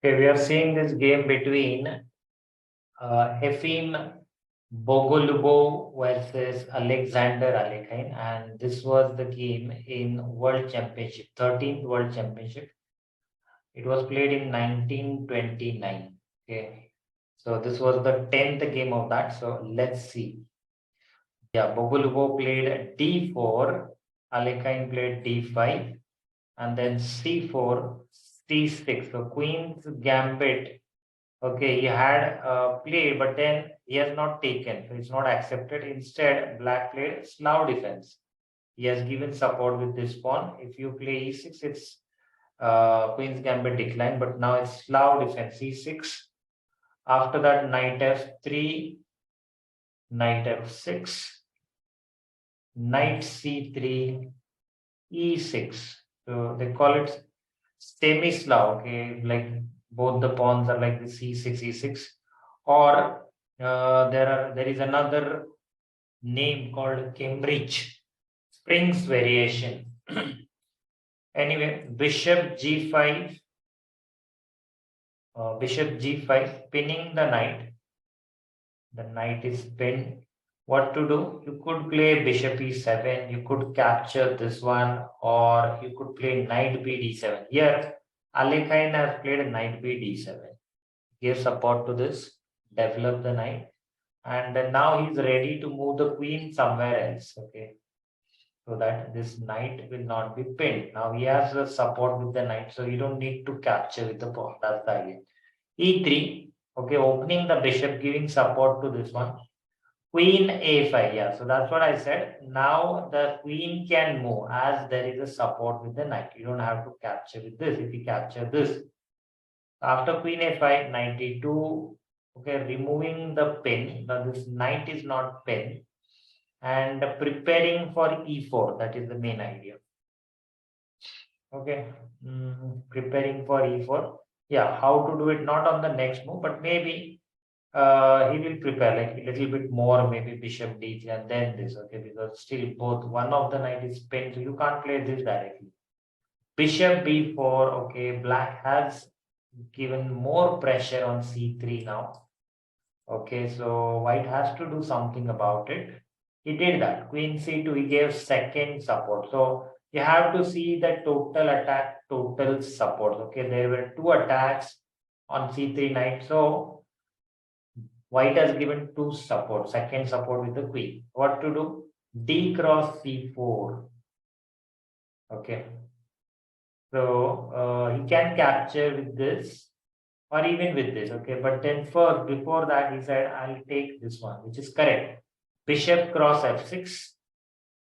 Okay, we are seeing this game between Efim Bogoljubow versus Alexander Alekhine, and this was the game in World Championship, 13th World Championship. It was played in 1929. Okay, so this was the 10th game of that. So let's see. Yeah, Bogoljubow played D4, Alekhine played D5, and then C4, C6. So Queen's Gambit. Okay, he had played, but then he has not taken. So it's not accepted. Instead, black played Slav defense. He has given support with this pawn. If you play e6, it's Queen's Gambit decline, but now it's Slav defense e6. After that, knight f3, knight f6, knight c3, e6. So they call it semi-Slav. Okay, like both the pawns are like the c6, e6, or there is another name called Cambridge Springs variation. Anyway, bishop g5, pinning the knight. The knight is pinned. What to do? You could play bishop e7. You could capture this one, or you could play knight b d7. Here, Alekhine has played knight b d7. Give support to this, develop the knight, and now he's ready to move the queen somewhere else. Okay, so that this knight will not be pinned. Now he has the support with the knight, so you don't need to capture with the pawn. That's the idea. E3, okay, opening the bishop, giving support to this one. Queen a5, yeah, so that's what I said. Now the queen can move as there is a support with the knight. You don't have to capture with this. If you capture this, after queen a5, knight e2, okay, removing the pin. Now this knight is not pinned, and preparing for e4. That is the main idea. Okay, preparing for e4. Yeah, how to do it? Not on the next move, but maybe he will prepare like a little bit more, maybe bishop d3 and then this. Okay, because still both one of the knight is pinned, so you can't play this directly. Bishop b4. Okay, black has given more pressure on c3 now. Okay, so white has to do something about it. He did that. Queen c2, he gave second support. So you have to see the total attack, total support. Okay, there were two attacks on c3 knight. So white has given two support, second support with the queen. What to do? D cross c4. Okay. So he can capture with this or even with this. Okay. But then first, before that, he said, I'll take this one, which is correct. Bishop cross f6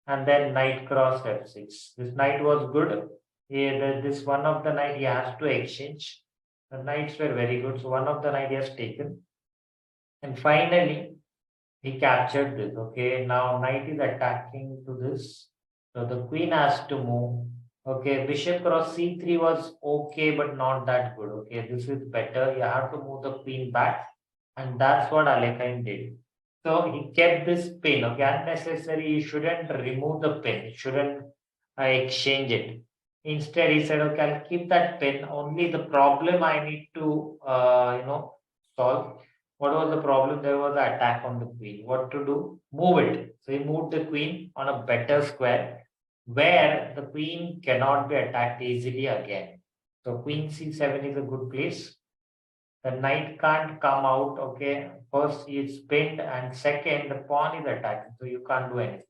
and then knight cross f6. This knight was good. This one of the knight he has to exchange. The knights were very good. So one of the knight he has taken. And finally, he captured this. Okay, now knight is attacking to this. So the queen has to move. Okay, bishop cross c3 was okay, but not that good. Okay, this is better. You have to move the queen back. And that's what Alekhine did. So he kept this pin. Okay, unnecessary. You shouldn't remove the pin. You shouldn't exchange it. Instead, he said, okay, I'll keep that pin. Only the problem I need to, solve. What was the problem? There was an attack on the queen. What to do? Move it. So he moved the queen on a better square where the queen cannot be attacked easily again. So queen c7 is a good place. The knight can't come out. Okay, first he is pinned, and second the pawn is attacking, so you can't do anything.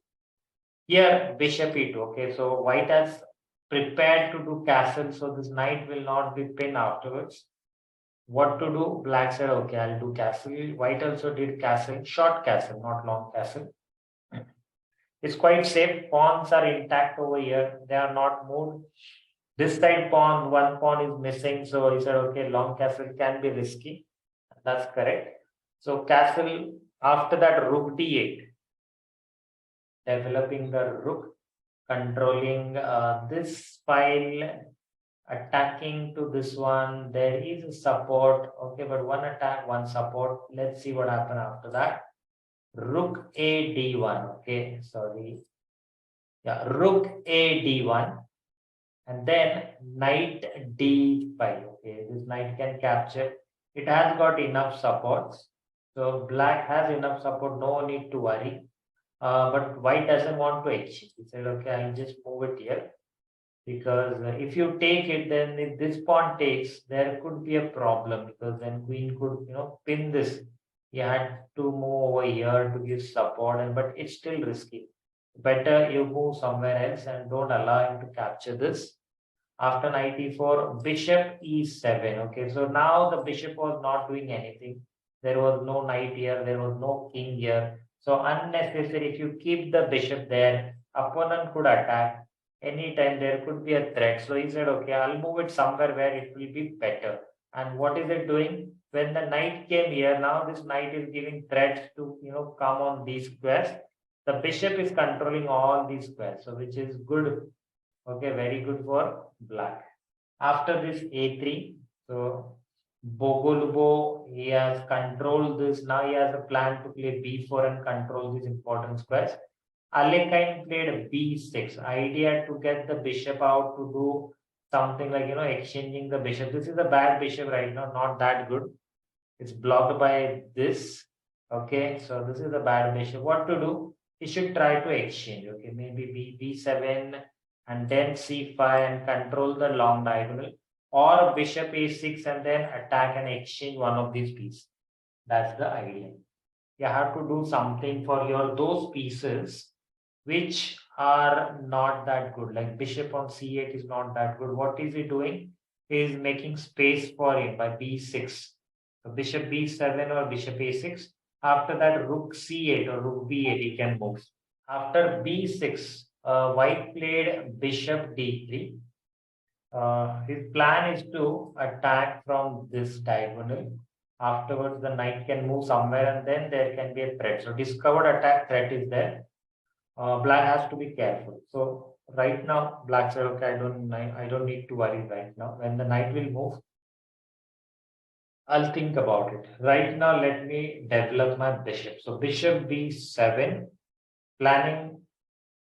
Here bishop e2. Okay, so white has prepared to do castle, so this knight will not be pinned afterwards. What to do? Black said, okay, I'll do castle. White also did castle, short castle, not long castle. It's quite safe. Pawns are intact over here. They are not moved. This side pawn, one pawn is missing. So he said, okay, long castle can be risky. That's correct. So castle, after that, rook d8. Developing the rook, controlling this file, attacking to this one. There is a support. Okay, but one attack, one support. Let's see what happened after that. Rook a d1. Okay, sorry. Yeah, rook a d1. And then knight d5. Okay, this this knight can capture. It has got enough supports. So black has enough support, no need to worry. But white doesn't want to exchange. He said, okay, I'll just move it here. Because if you take it, then if this pawn takes, there could be a problem because then queen could, pin this. You had to move over here to give support, but it's still risky. Better you move somewhere else and don't allow him to capture this. After knight e4, bishop e7. Okay, so now the bishop was not doing anything. There was no knight here, there was no king here. So unnecessary. If you keep the bishop there, opponent could attack anytime. There could be a threat. So he said, okay, I'll move it somewhere where it will be better. And what is it doing? When the knight came here, now this knight is giving threats to come on these squares. The bishop is controlling all these squares, so which is good. Okay, very good for black. After this a3, so Bogoljubow, he has controlled this. Now he has a plan to play b4 and control these important squares. Alekhine played b6. Idea to get the bishop out to do something like exchanging the bishop. This is a bad bishop right now, not that good. It's blocked by this. Okay, so this is a bad bishop. What to do? He should try to exchange. Okay, maybe b7 and then c5 and control the long diagonal, or bishop a6 and then attack and exchange one of these pieces. That's the idea. You have to do something for those pieces which are not that good. Like bishop on c8 is not that good. What is he doing? He is making space for him by b6. So bishop b7 or bishop a6. After that, rook c8 or rook b8, he can move. After b6, white played bishop d3. His plan is to attack from this diagonal. Afterwards, the knight can move somewhere and then there can be a threat. So discovered attack threat is there. Black has to be careful. So right now, black said, okay, I don't need to worry right now. When the knight will move, I'll think about it. Right now, let me develop my bishop. So bishop b7, planning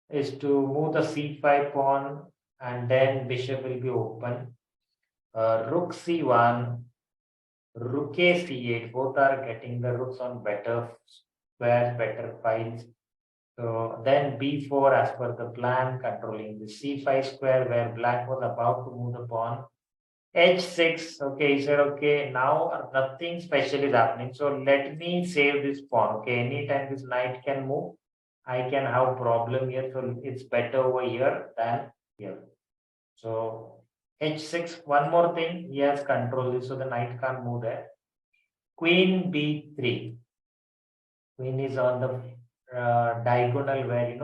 is to move the c5 pawn and then bishop will be open. Rook c1, rook a c8, both are getting the rooks on better squares, better files. So then b4 as per the plan, controlling the c5 square where black was about to move the pawn. h6, okay, he said, okay, now nothing special is happening. So let me save this pawn. Okay, anytime this knight can move, I can have problem here. So it's better over here than here. So h6, one more thing, he has control this, so the knight can't move there. Queen b3. Queen is on the diagonal where,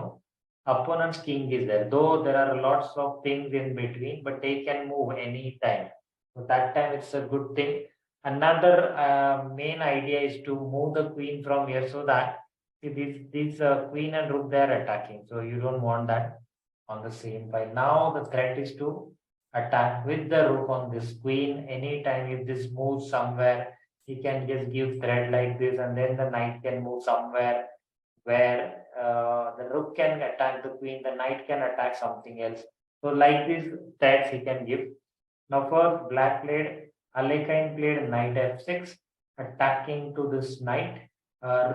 opponent's king is there. Though there are lots of things in between, but they can move any time. So that time it's a good thing. Another main idea is to move the queen from here so that this queen and rook they are attacking. So you don't want that on the same file. Now the threat is to attack with the rook on this queen. Anytime if this moves somewhere, he can just give threat like this, and then the knight can move somewhere where the rook can attack the queen, the knight can attack something else. So like this threats he can give. Now first black played, Alekhine played knight f6, attacking to this knight.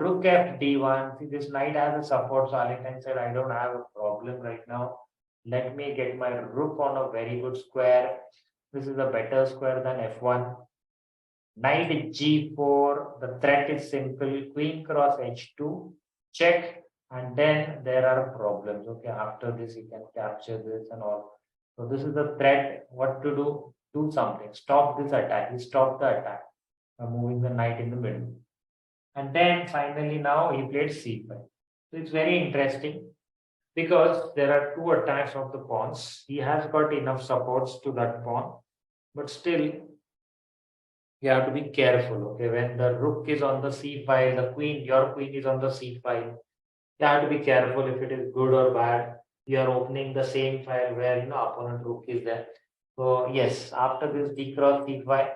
Rook f d1. See, this knight has a support, so Alekhine said, I don't have a problem right now. Let me get my rook on a very good square. This is a better square than f1. Knight g4. The threat is simple. Queen cross h2. Check. And then there are problems. Okay, after this, you can capture this and all. So this is the threat. What to do? Do something. Stop this attack. He stopped the attack by moving the knight in the middle. And then finally now he played c5. So it's very interesting because there are two attacks of the pawns. He has got enough supports to that pawn, but still you have to be careful. Okay, when the rook is on the c file, the queen, your queen is on the c file. You have to be careful if it is good or bad. You are opening the same file where opponent rook is there. So yes, after this d cross c5,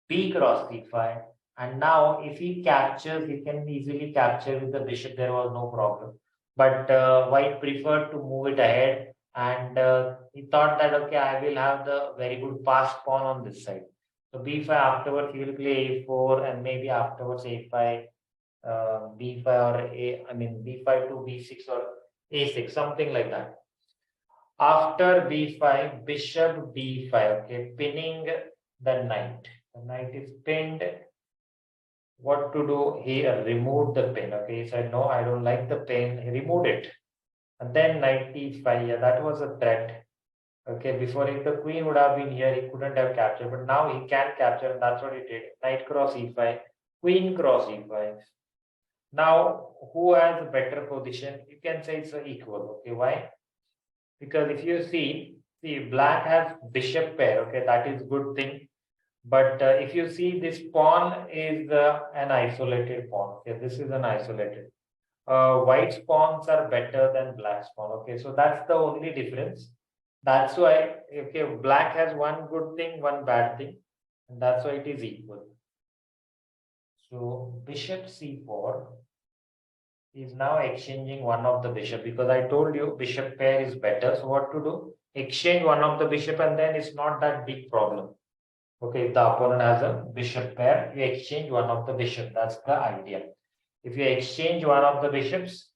b cross c5, and now if he captures, he can easily capture with the bishop. There was no problem. But white preferred to move it ahead, and he thought that okay, I will have the very good passed pawn on this side. So b5 afterwards he will play a4 and maybe afterwards a5, b5 or b5 to b6 or a6, something like that. After b5, bishop d5, okay, pinning the knight. The knight is pinned. What to do? He removed the pin. Okay, he said, no, I don't like the pin. He removed it. And then knight e5, yeah, that was a threat. Okay, before if the queen would have been here, he couldn't have captured. But now he can capture, and that's what he did. Knight cross e5, queen cross e5. Now, who has a better position? You can say it's equal. Okay, why? Because if you see, black has bishop pair. Okay, that is good thing. But if you see, this pawn is an isolated pawn. Okay, this is an isolated. White's pawns are better than black's pawn. Okay, so that's the only difference. That's why, okay, black has one good thing, one bad thing, and that's why it is equal. So bishop c4 is now exchanging one of the bishop, because I told you bishop pair is better. So what to do? Exchange one of the bishop, and then it's not that big problem. Okay, if the opponent has a bishop pair, you exchange one of the bishop. That's the idea. If you exchange one of the bishops,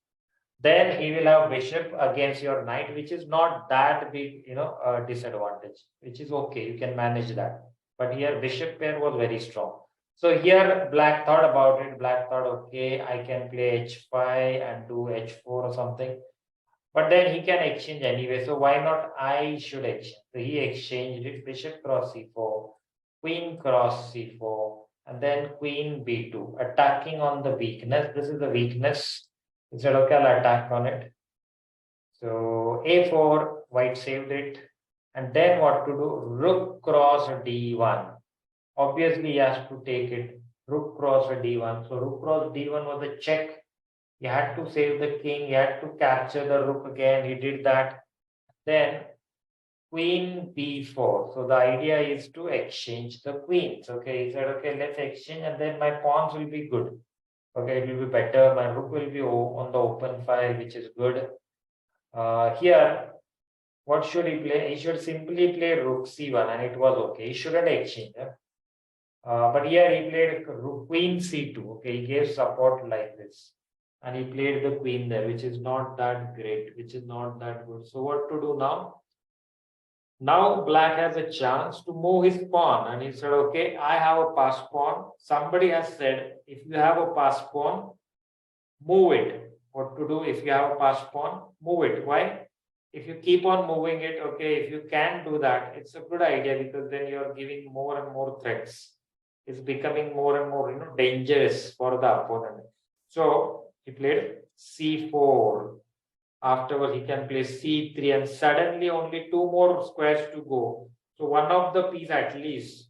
then he will have bishop against your knight, which is not that big, disadvantage, which is okay. You can manage that. But here bishop pair was very strong. So here black thought about it. Black thought, okay, I can play h5 and do h4 or something. But then he can exchange anyway. So why not I should exchange? So he exchanged it, bishop cross c4, queen cross c4, and then queen b2, attacking on the weakness. This is the weakness. He said, okay, I'll attack on it. So a4, white saved it. And then what to do? Rook cross d1. Obviously, he has to take it. Rook cross d1. So rook cross d1 was a check. He had to save the king. He had to capture the rook again. He did that. Then queen b4. So the idea is to exchange the queens. Okay, he said, okay, let's exchange, and then my pawns will be good. Okay, it will be better. My rook will be on the open file, which is good. Here, what should he play? He should simply play rook c1, and it was okay. He shouldn't exchange. But here he played queen c2. Okay, he gave support like this. And he played the queen there, which is not that great, which is not that good. So what to do now? Now black has a chance to move his pawn, and he said, okay, I have a passed pawn. Somebody has said, if you have a passed pawn, move it. What to do? If you have a passed pawn, move it. Why? If you keep on moving it, okay, if you can do that, it's a good idea, because then you're giving more and more threats. It's becoming more and more, dangerous for the opponent. So he played c4. Afterwards, he can play c3, and suddenly only 2 more squares to go. So one of the piece at least,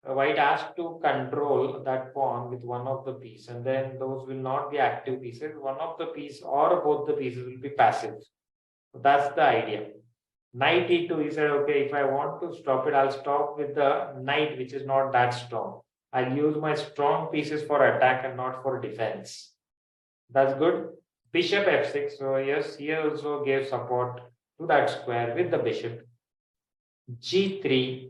white has to control that pawn with one of the piece, and then those will not be active pieces. One of the piece or both the pieces will be passive. So that's the idea. Knight e2, he said, okay, if I want to stop it, I'll stop with the knight, which is not that strong. I'll use my strong pieces for attack and not for defense. That's good. Bishop f6. So yes, he also gave support to that square with the bishop. g3,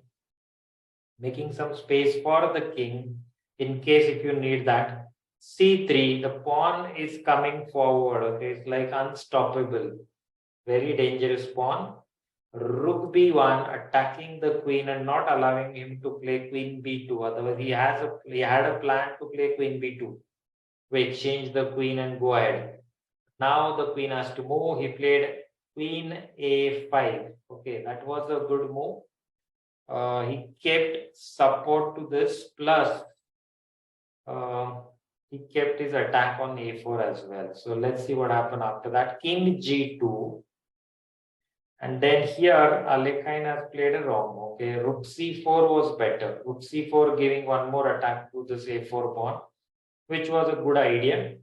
making some space for the king in case if you need that. c3, the pawn is coming forward. Okay, it's like unstoppable. Very dangerous pawn. Rook b1, attacking the queen and not allowing him to play queen b2. Otherwise, he had a plan to play queen b2. To exchange the queen and go ahead. Now the queen has to move. He played queen a5. Okay, that was a good move. He kept support to this, plus he kept his attack on a4 as well. So let's see what happened after that. King g2. And then here, Alekhine has played a wrong. Okay, rook c4 was better. Rook c4 giving one more attack to this a4 pawn, which was a good idea.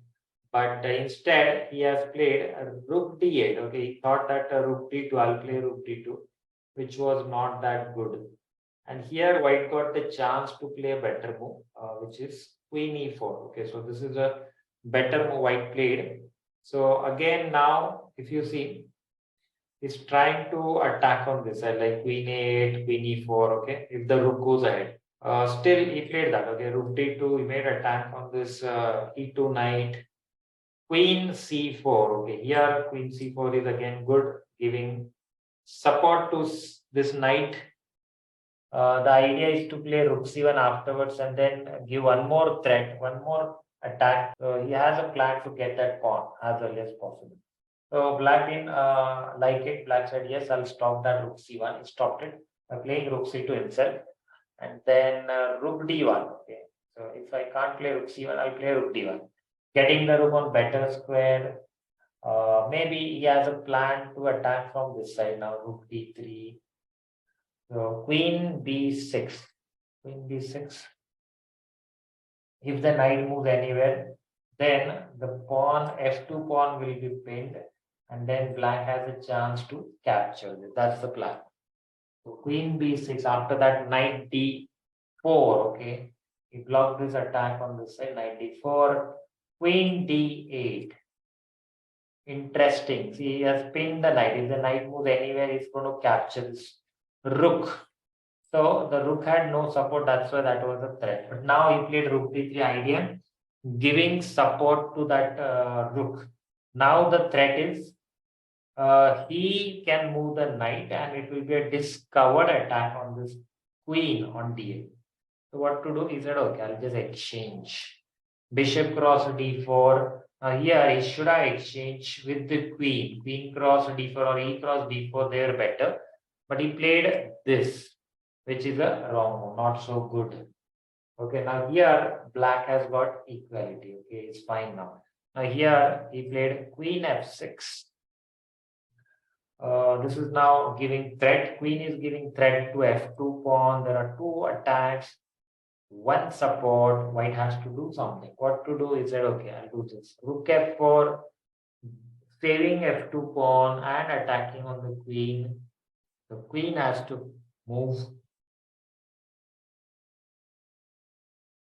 But instead, he has played rook d8. Okay, he thought that rook d2, I'll play rook d2, which was not that good. And here, white got the chance to play a better move, which is queen e4. Okay, so this is a better move white played. So again, now, if you see, he's trying to attack on this side, like queen a8, queen e4. Okay, if the rook goes ahead. Still, he played that. Okay, rook d2. He made attack on this e2 knight. Queen c4. Okay, here queen c4 is again good, giving support to this knight. The idea is to play rook c1 afterwards and then give one more threat, one more attack. So he has a plan to get that pawn as early as possible. So black didn't like it. Black said, yes, I'll stop that rook c1. He stopped it by playing rook c2 himself. And then rook d1. Okay. So if I can't play rook c1, I'll play rook d1. Getting the rook on better square. Maybe he has a plan to attack from this side now. Rook d3. So queen b6. Queen b6. If the knight moves anywhere, then the pawn, f2 pawn will be pinned, and then black has a chance to capture it. That's the plan. So queen b6. After that, knight d4. Okay, he blocked this attack on this side. Knight d4. Queen d8. Interesting. See, he has pinned the knight. If the knight moves anywhere, he's going to capture this rook. So the rook had no support. That's why that was a threat. But now he played rook d3 idea, giving support to that rook. Now the threat is he can move the knight and it will be a discovered attack on this queen on d8. So what to do? He said, okay, I'll just exchange. Bishop cross d4. Here he should have exchanged with the queen. Queen cross d4 or e cross d4, they are better. But he played this, which is a wrong move, not so good. Okay, now here black has got equality. Okay, it's fine now. Now here he played queen f6. This is now giving threat. Queen is giving threat to f2 pawn. There are two attacks, one support. White has to do something. What to do? He said, okay, I'll do this. Rook f4, saving f2 pawn and attacking on the queen. The queen has to move.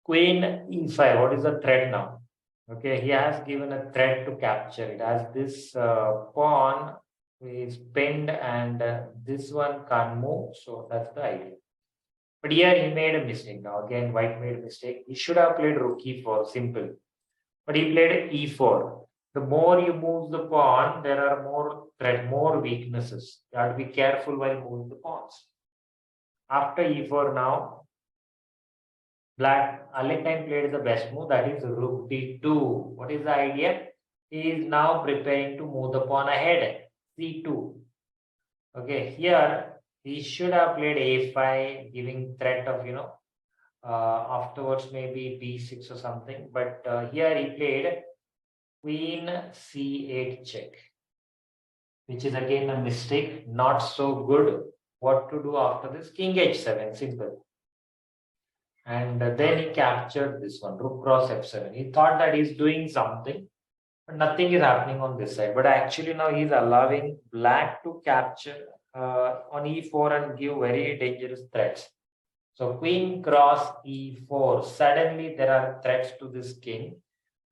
Queen e5. What is the threat now? Okay, he has given a threat to capture it. As this pawn is pinned and this one can't move. So that's the idea. But here he made a mistake. Now again, white made a mistake. He should have played rook e4, simple. But he played e4. The more you move the pawn, there are more threat, more weaknesses. You have to be careful while moving the pawns. After e4 now, black, Alekhine played the best move, that is rook d2. What is the idea? He is now preparing to move the pawn ahead, c2. Okay, here he should have played a5, giving threat of, afterwards maybe b6 or something. But here he played queen c8 check, which is again a mistake, not so good. What to do after this? King h7, simple. And then he captured this one, rook cross f7. He thought that he's doing something, but nothing is happening on this side. But actually now he's allowing black to capture on e4 and give very dangerous threats. So queen cross e4. Suddenly there are threats to this king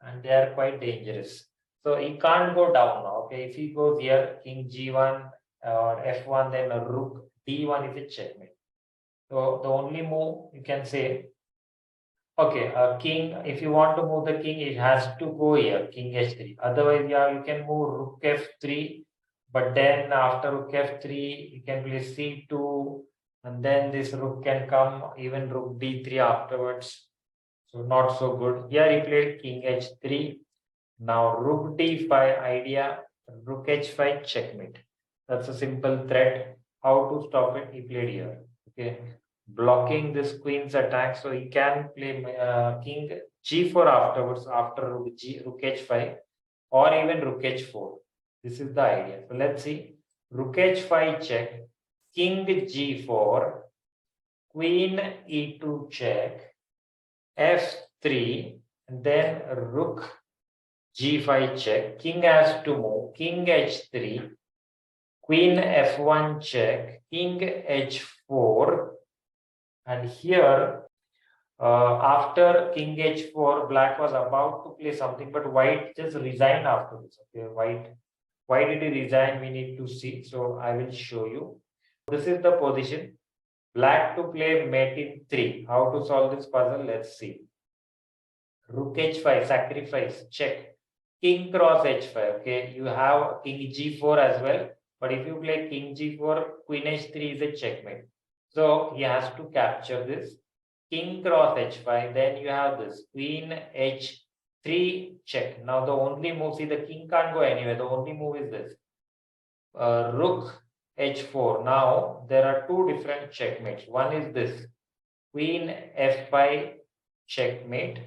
and they are quite dangerous. So he can't go down now. Okay, if he goes here, king g1 or f1, then a rook d1 is a checkmate. So the only move you can say, okay, king, if you want to move the king, it has to go here, king h3. Otherwise, yeah, you can move rook f3, but then after rook f3, you can play c2, and then this rook can come, even rook d3 afterwards. So not so good. Here he played king h3. Now rook d5 idea, rook h5 checkmate. That's a simple threat. How to stop it? He played here. Okay, blocking this queen's attack, so he can play king g4 afterwards after rook h5 or even rook h4. This is the idea. So let's see. Rook h5 check, king g4, queen e2 check, f3, and then rook g5 check. King has to move. King h3, queen f1 check, king h4, and here after king h4, black was about to play something, but white just resigned after this. Okay, why did he resign? We need to see. So I will show you. This is the position. Black to play mate in 3. How to solve this puzzle? Let's see. Rook h5, sacrifice, check. King cross h5. Okay, you have king g4 as well. But if you play king g4, queen h3 is a checkmate. So he has to capture this. King cross h5. Then you have this queen h3 check. Now the only move, see the king can't go anywhere. The only move is this. Rook h4. Now there are two different checkmates. One is this queen f5 checkmate,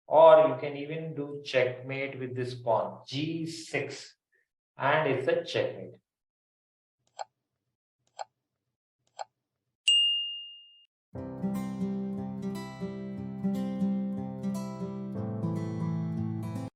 or you can even do checkmate with this pawn g6, and it's a checkmate.